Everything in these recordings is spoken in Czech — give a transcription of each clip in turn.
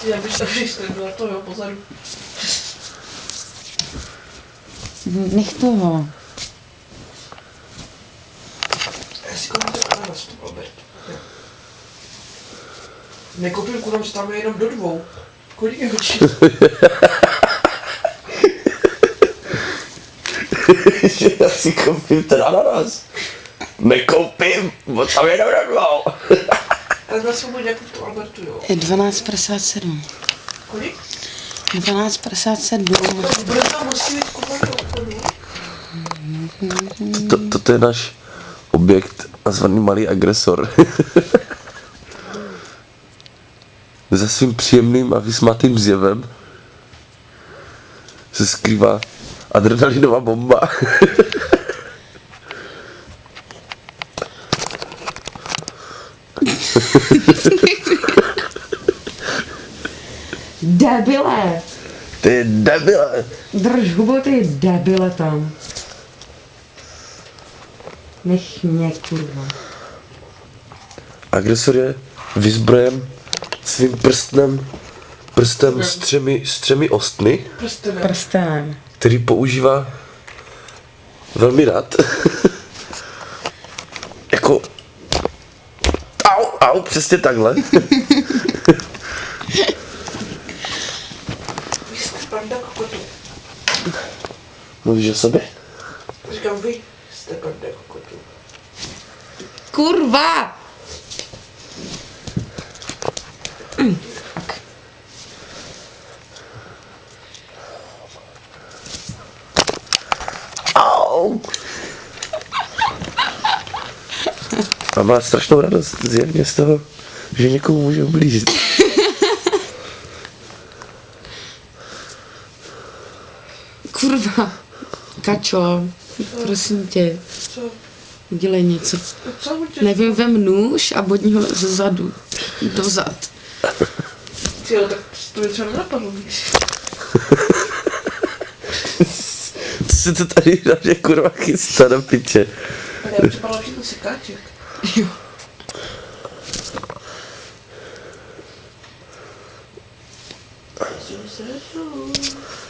Já bych tak byla to, jo, pozadu. Nech toho. Já si koupím ten ananas, to Albert. Nekoupím kurám, že tam je jenom do 2. Kolik je hočí? Já si koupím ten ananas. Nekoupím, bo tam je do 2. Ale jsme svobodně jako to Albertu, jo. Je 12,57. Kolik? 12,57. Bude tam musí jít kupovat do obchodu. Toto je náš objekt nazvaný Malý agresor. Za svým příjemným a vysmátým zjevem se skrývá adrenalinová bomba. Debile! Ty debile! Drž hubu, ty debile tam. Nech mě, kurva. Agresor je vyzbrojen svým prstem s 3 ostny, Prstenem. který používá velmi rád. Jako... Au, přesně takhle. Vy jste banda kokotu. Mluvíš o sobě? Říkám, vy jste banda kokotu. Kurva! Au! A má strašnou radost zjevně z toho, že někomu může ublížit. Kurva. Kačo, prosím tě, Co? udělej něco. Co mu tě? Nevím, vem nůž a bodni ho ze zadu. Dozad. Jo, tak to mi třeba nenapadlo, víš. Co se to tady na mě kurva chystá do piče? Ale já bych připadala všechno sekáček. Jo.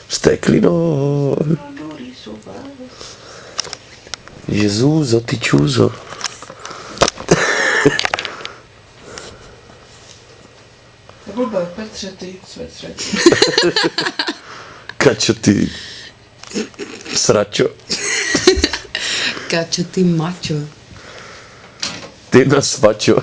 Steklino. Jezuzo, ty čůzo. Blbé, Petře, ty svetře. Kačo, ty sračo. Kačo, ty mačo. Ty nasvačo.